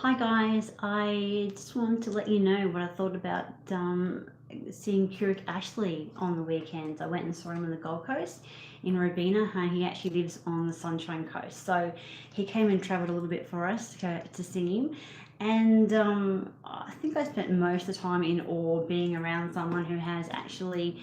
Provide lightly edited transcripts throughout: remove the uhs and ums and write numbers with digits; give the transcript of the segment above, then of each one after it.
Hi guys, I just wanted to let you know what I thought about seeing Kurek Ashley on the weekend. I went and saw him on the Gold Coast in Robina. He actually lives on the Sunshine Coast, so he came and travelled a little bit for us to see him. And I think I spent most of the time in awe being around someone who has actually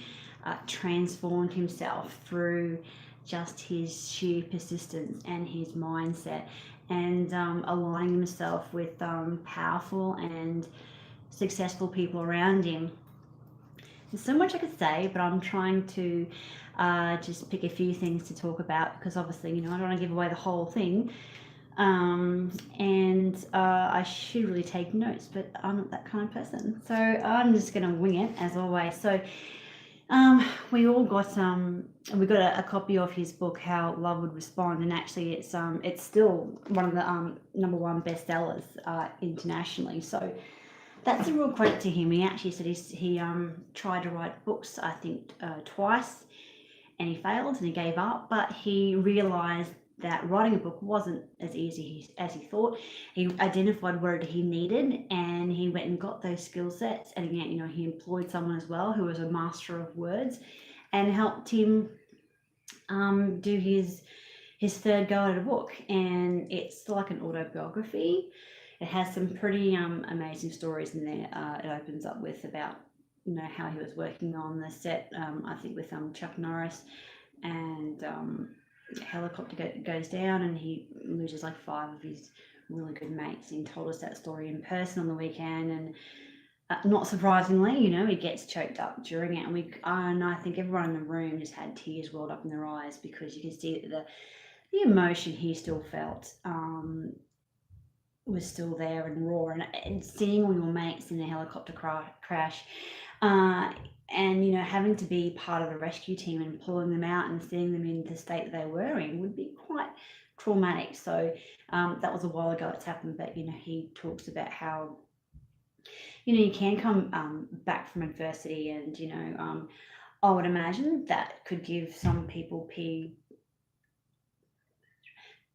transformed himself through just his sheer persistence and his mindset and aligning himself with powerful and successful people around him. There's so much I could say, but I'm trying to just pick a few things to talk about because obviously, I don't want to give away the whole thing. And I should really take notes, but I'm not that kind of person. So I'm just going to wing it as always. So we all got we got a copy of his book How Love Would Respond, and actually it's still one of the number one bestsellers internationally. So that's a real credit to him. He actually said he tried to write books, I think, twice, and he failed and he gave up. But he realised that writing a book wasn't as easy as he thought. He identified what he needed and he went and got those skill sets. And again, he employed someone as well who was a master of words and helped him do his third go at a book. And it's like an autobiography. It has some pretty amazing stories in there. It opens up with about how he was working on the set, I think with Chuck Norris, and helicopter goes down and he loses like 5 of his really good mates. He told us that story in person on the weekend, and not surprisingly, he gets choked up during it, and I think everyone in the room just had tears welled up in their eyes because you can see that the emotion he still felt was still there and raw, and seeing all your mates in a helicopter crash, and having to be part of the rescue team and pulling them out and seeing them in the state that they were in would be quite traumatic. So that was a while ago it's happened, but he talks about how you can come back from adversity, and I would imagine that could give some people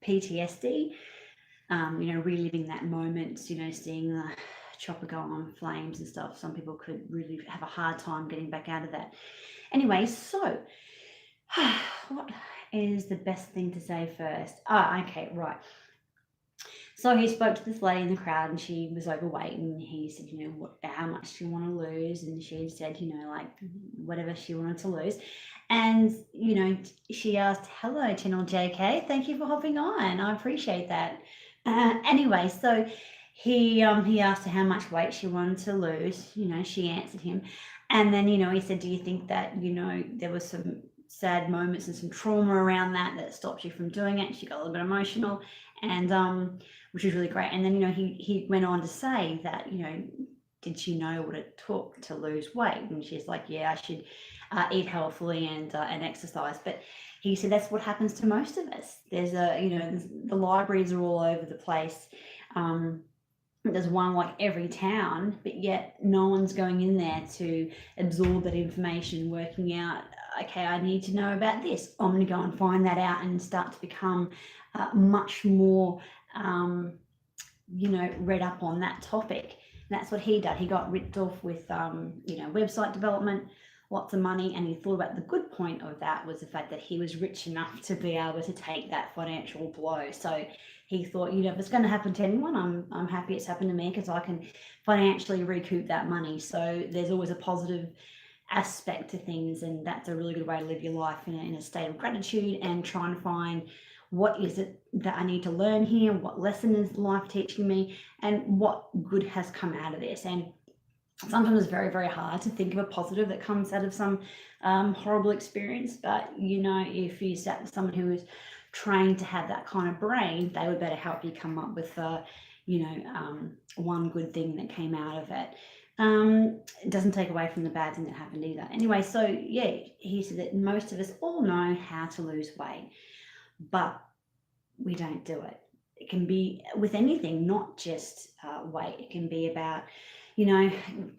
PTSD, reliving that moment, seeing the chopper go on flames and stuff. Some people could really have a hard time getting back out of that. Anyway, so what is the best thing to say first? Okay, right. So he spoke to this lady in the crowd and she was overweight, and he said, how much do you want to lose? And she said, like whatever she wanted to lose. And, she asked, hello, Channel JK, thank you for hopping on. I appreciate that. Anyway, so he asked her how much weight she wanted to lose. She answered him. And then, he said, do you think that, there was some sad moments and some trauma around that stopped you from doing it? She got a little bit emotional, and which was really great. And then, he went on to say that, did she know what it took to lose weight? And she's like, yeah, I should eat healthily and exercise. But he said that's what happens to most of us. There's the libraries are all over the place. There's one like every town, but yet no one's going in there to absorb that information, working out, okay, I need to know about this. I'm going to go and find that out and start to become much more, read up on that topic. And that's what he did. He got ripped off with, website development, lots of money, and he thought about the good point of that was the fact that he was rich enough to be able to take that financial blow. So he thought, if it's going to happen to anyone, I'm happy it's happened to me because I can financially recoup that money. So there's always a positive aspect to things, and that's a really good way to live your life in a state of gratitude and try and find what is it that I need to learn here, what lesson is life teaching me, and what good has come out of this. And sometimes it's very, very hard to think of a positive that comes out of some horrible experience. But, if you sat with someone who is trained to have that kind of brain, they would better help you come up with, one good thing that came out of it. It doesn't take away from the bad thing that happened either. Anyway, so yeah, he said that most of us all know how to lose weight, but we don't do it. It can be with anything, not just weight. It can be about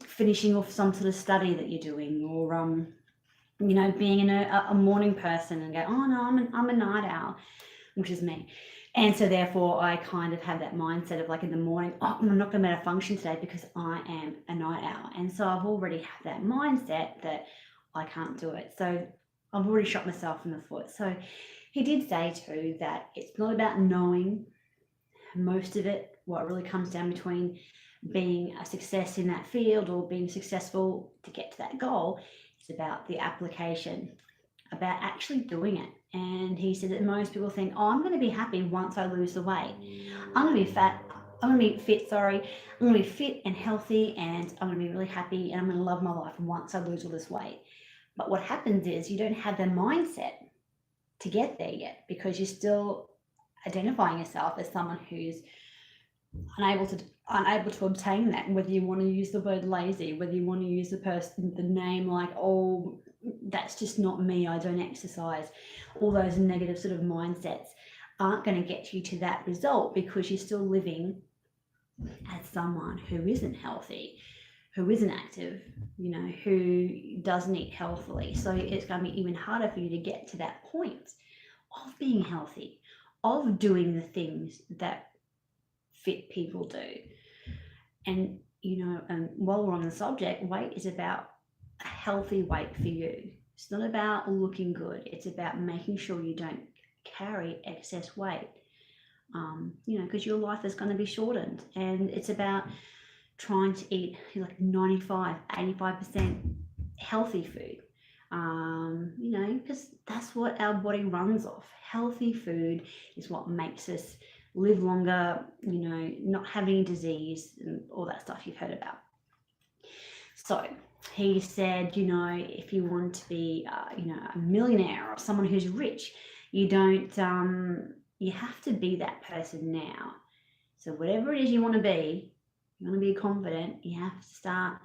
finishing off some sort of study that you're doing, or being a morning person and go, oh no, I'm a night owl, which is me. And so therefore I kind of have that mindset of like in the morning, oh, I'm not going to be able to function today because I am a night owl. And so I've already had that mindset that I can't do it. So I've already shot myself in the foot. So he did say too that it's not about knowing most of it. What really comes down between being a success in that field or being successful to get to that goal is about the application, about actually doing it. And he said that most people think, oh, I'm going to be happy once I lose the weight. I'm going to be fat. I'm going to be fit, sorry. I'm going to be fit and healthy and I'm going to be really happy and I'm going to love my life once I lose all this weight. But what happens is you don't have the mindset to get there yet because you're still identifying yourself as someone who's unable to obtain that, whether you want to use the word lazy, whether you want to use the name like, oh, that's just not me, I don't exercise. All those negative sort of mindsets aren't going to get you to that result because you're still living as someone who isn't healthy, who isn't active, who doesn't eat healthily. So it's going to be even harder for you to get to that point of being healthy, of doing the things that fit people do. And and while we're on the subject, weight is about a healthy weight for you. It's not about looking good. It's about making sure you don't carry excess weight, because your life is going to be shortened. And it's about trying to eat like 95, 85% healthy food, because that's what our body runs off. Healthy food is what makes us live longer, not have any disease and all that stuff you've heard about. So he said, if you want to be, a millionaire or someone who's rich, you have to be that person now. So whatever it is you want to be confident, you have to start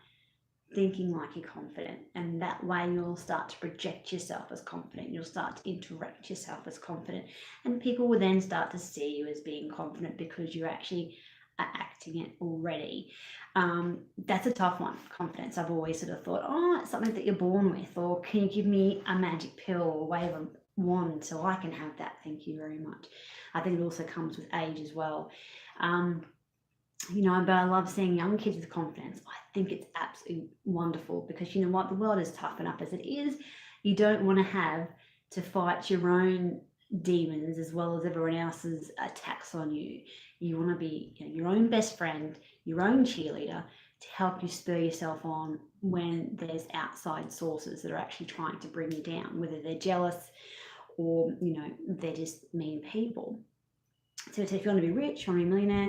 thinking like you're confident. And that way you'll start to project yourself as confident. You'll start to interact yourself as confident. And people will then start to see you as being confident because you actually are acting it already. That's a tough one, confidence. I've always sort of thought, oh, it's something that you're born with, or can you give me a magic pill or wave a wand so I can have that? Thank you very much. I think it also comes with age as well. But I love seeing young kids with confidence. I think it's absolutely wonderful because you know what, the world is tough enough as it is. You don't want to have to fight your own demons as well as everyone else's attacks on you. You want to be your own best friend, your own cheerleader to help you spur yourself on when there's outside sources that are actually trying to bring you down, whether they're jealous or they're just mean people. So if you want to be rich, you want to be a millionaire,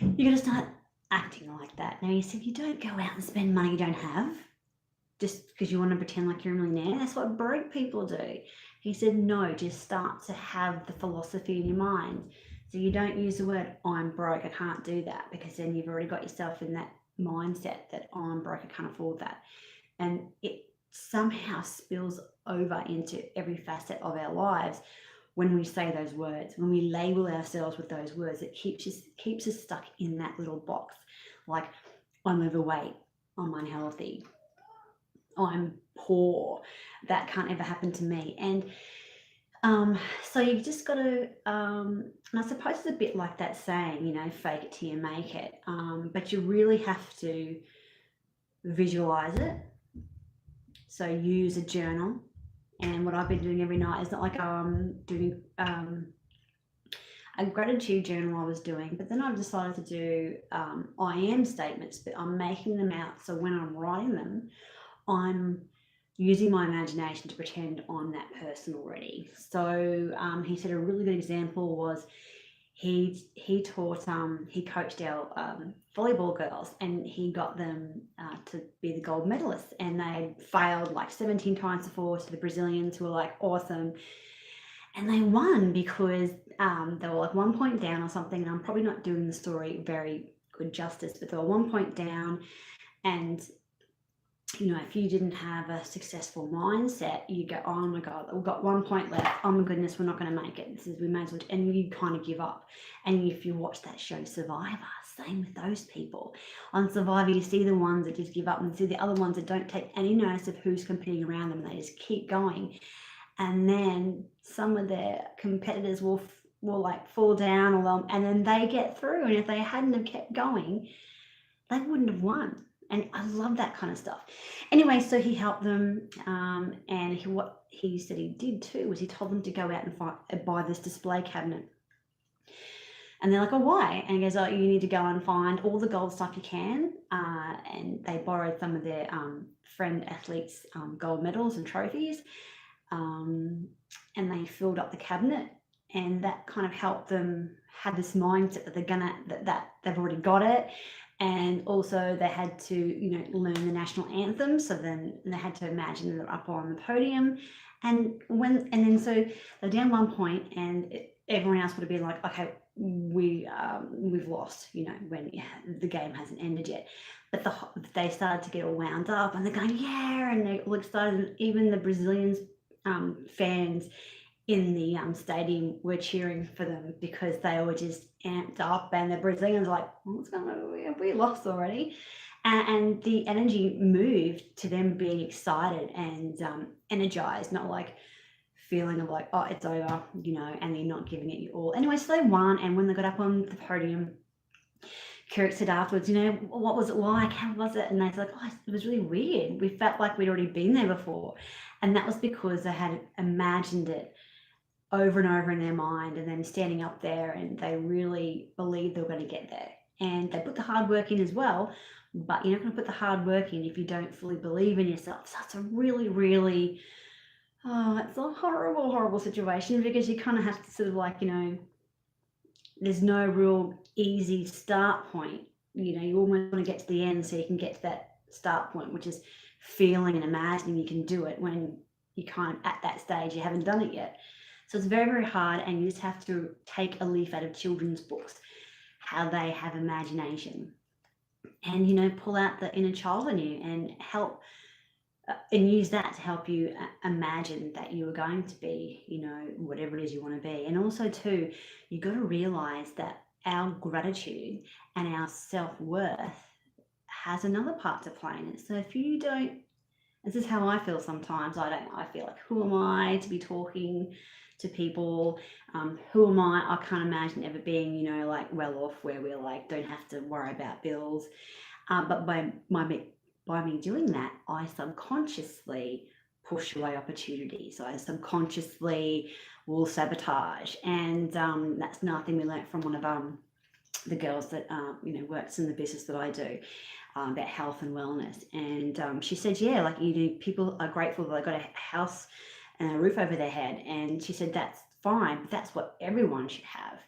you're going to start acting like that. Now, he said you don't go out and spend money you don't have just because you want to pretend like you're a millionaire. That's what broke people do. He said, no, just start to have the philosophy in your mind. So you don't use the word, I'm broke, I can't do that, because then you've already got yourself in that mindset that I'm broke, I can't afford that. And it somehow spills over into every facet of our lives. When we say those words, when we label ourselves with those words, it keeps us stuck in that little box. Like, I'm overweight, I'm unhealthy, I'm poor, that can't ever happen to me. And so you've just got to, and I suppose it's a bit like that saying, fake it till you make it. But you really have to visualize it. So use a journal. And what I've been doing every night is not like I'm doing a gratitude journal I was doing, but then I've decided to do I am statements, but I'm making them out. So when I'm writing them, I'm using my imagination to pretend I'm that person already. So he said a really good example was he coached our volleyball girls, and he got them to be the gold medalists, and they had failed like 17 times before to the Brazilians, who were like awesome, and they won because they were like 1 point down or something. And I'm probably not doing the story very good justice, but they were 1 point down, and if you didn't have a successful mindset, you go, oh my God, we've got 1 point left. Oh my goodness, we're not going to make it. We may as well, and you kind of give up. And if you watch that show Survivor, same with those people. On Survivor, you see the ones that just give up, and you see the other ones that don't take any notice of who's competing around them. They just keep going. And then some of their competitors will will like fall down, and then they get through. And if they hadn't have kept going, they wouldn't have won. And I love that kind of stuff. Anyway, so he helped them, and what he said he did too was he told them to go out and buy this display cabinet. And they're like, oh, why? And he goes, oh, you need to go and find all the gold stuff you can. And they borrowed some of their friend athletes' gold medals and trophies. And they filled up the cabinet, and that kind of helped them have this mindset that they're gonna, that they've already got it. And also they had to, learn the national anthem. So then they had to imagine they're up on the podium. And then so they're down 1 point, and everyone else would have been like, okay, we've lost, when the game hasn't ended yet. But they started to get all wound up, and they're going, yeah, and they all excited. And even the Brazilians fans in the stadium were cheering for them because they were just amped up, and the Brazilians were like, what's going on? Have we lost already? And the energy moved to them being excited and energized, not like feeling of like, oh, it's over, and you're not giving it your all. Anyway, so they won, and when they got up on the podium, Kurek said afterwards, what was it like? How was it? And they said, oh, it was really weird. We felt like we'd already been there before. And that was because they had imagined it over and over in their mind, and then standing up there, and they really believed they were going to get there. And they put the hard work in as well, but you're not going to put the hard work in if you don't fully believe in yourself. So it's a really, really, it's a horrible, horrible situation, because you kind of have to sort of like, there's no real easy start point. You almost want to get to the end so you can get to that start point, which is feeling and imagining you can do it when you can't, at that stage, you haven't done it yet. So it's very, very hard, and you just have to take a leaf out of children's books, how they have imagination, and, pull out the inner child in you and help, and use that to help you imagine that you are going to be, whatever it is you want to be. And also too, you've got to realize that our gratitude and our self-worth has another part to play in it. So if you don't, this is how I feel sometimes, I feel like, who am I to be talking to people? Who am I? I can't imagine ever being, like well off, where we're like, don't have to worry about bills. But by me doing that, I subconsciously push away opportunities. So I subconsciously will sabotage. And that's nothing we learnt from one of the girls that works in the business that I do, about health and wellness. And she said, yeah, like, people are grateful that they got a house and a roof over their head. And she said, that's fine, but that's what everyone should have.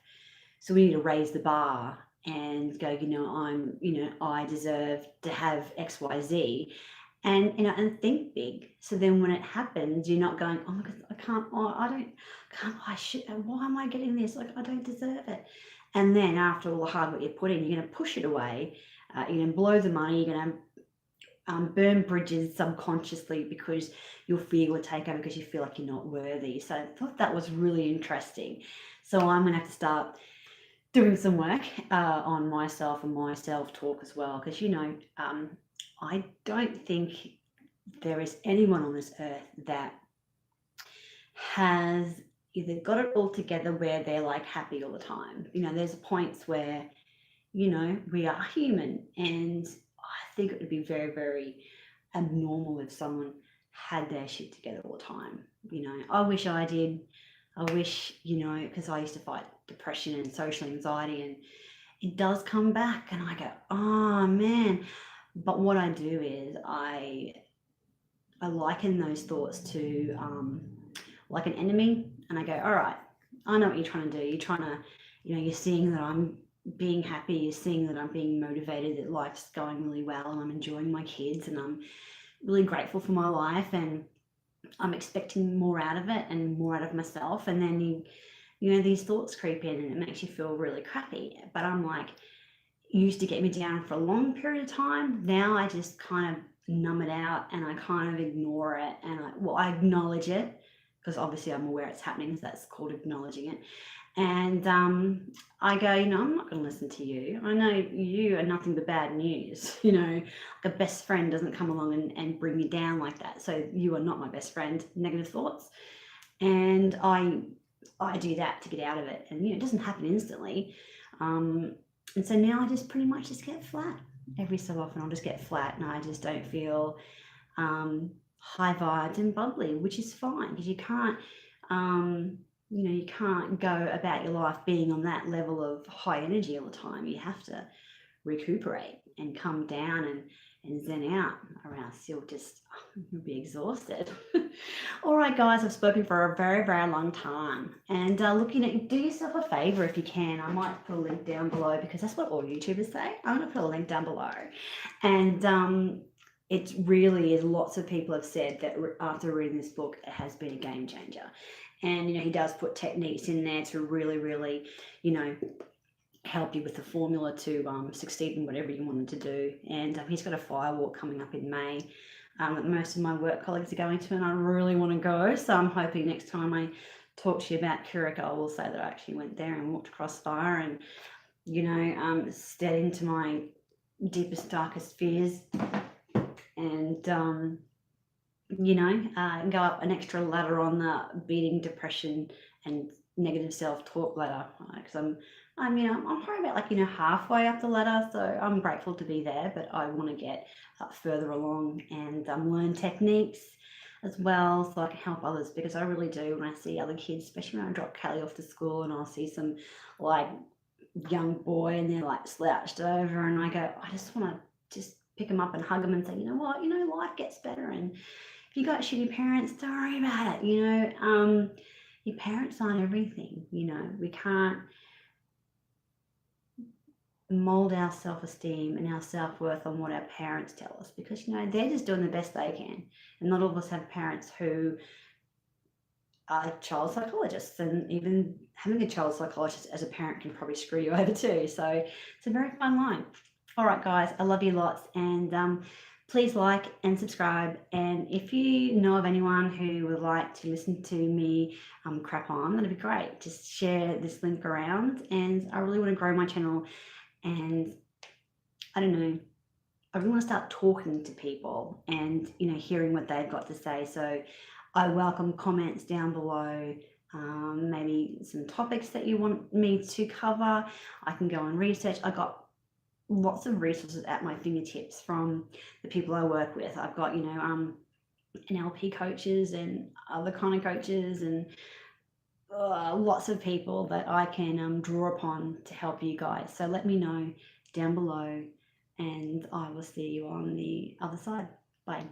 So we need to raise the bar and go, I deserve to have X, Y, Z, and and think big. So then when it happens, you're not going, oh my God, I can't, I should, why am I getting this? Like, I don't deserve it. And then after all the hard work you put in, you're going to push it away. You're going to blow the money. You're going to burn bridges subconsciously, because your fear will take over because you feel like you're not worthy. So I thought that was really interesting. So I'm going to have to start doing some work on myself and my self-talk as well, because I don't think there is anyone on this earth that has either got it all together where they're like happy all the time. There's points where we are human, and I think it would be very, very abnormal if someone had their shit together all the time. I wish I did. I wish, because I used to fight depression and social anxiety, and it does come back, and I go, oh man. But what I do is I liken those thoughts to like an enemy, and I go, all right, I know what you're trying to do. You're trying to, you're seeing that I'm being happy, you're seeing that I'm being motivated, that life's going really well, and I'm enjoying my kids, and I'm really grateful for my life, and I'm expecting more out of it and more out of myself. And then these thoughts creep in, and it makes you feel really crappy. But I'm like, it used to get me down for a long period of time. Now I just kind of numb it out, and I kind of ignore it, and I acknowledge it, because obviously I'm aware it's happening, so that's called acknowledging it. And I go, I'm not going to listen to you. I know you are nothing but bad news. Like a best friend doesn't come along and bring me down like that. So you are not my best friend. Negative thoughts. And I I do that to get out of it. And, you know, it doesn't happen instantly. And so now I just pretty much just get flat. Every so often I'll just get flat and I just don't feel high vibes and bubbly, which is fine because you can't, you know, you can't go about your life being on that level of high energy all the time. You have to recuperate and come down and zen out, or else you'll just be exhausted. All right, guys, I've spoken for a very, very long time. And looking at, do yourself a favor if you can. I might put a link down below because that's what all YouTubers say. I'm going to put a link down below. And it really is, lots of people have said that after reading this book, it has been a game changer. And, you know, he does put techniques in there to really, really, you know, help you with the formula to succeed in whatever you wanted to do. And he's got a fire walk coming up in May that most of my work colleagues are going to, and I really want to go. So I'm hoping next time I talk to you about Kurek, I will say that I actually went there and walked across fire and, you know, stared into my deepest, darkest fears and, you know, go up an extra ladder on the beating, depression and negative self-talk ladder, because you know, I'm probably about, like, you know, halfway up the ladder, so I'm grateful to be there, but I want to get further along and learn techniques as well so I can help others, because I really do, when I see other kids, especially when I drop Callie off to school and I'll see some like young boy and they're like slouched over and I go, I just want to just pick them up and hug them and say, you know what, you know, life gets better, and if you got shitty parents, don't worry about it, you know. Your parents aren't everything, you know. We can't mold our self-esteem and our self-worth on what our parents tell us, because, you know, they're just doing the best they can, and not all of us have parents who are child psychologists, and even having a child psychologist as a parent can probably screw you over too. So it's a very fine line. All right, guys, I love you lots, and please like and subscribe. And if you know of anyone who would like to listen to me crap on, that'd be great. Just share this link around. And I really want to grow my channel, and I don't know, I really want to start talking to people and, you know, hearing what they've got to say. So I welcome comments down below, maybe some topics that you want me to cover. I can go and research. I got lots of resources at my fingertips from the people I work with. I've got, you know, NLP coaches and other kind of coaches, and lots of people that I can draw upon to help you guys. So let me know down below, and I will see you on the other side. Bye.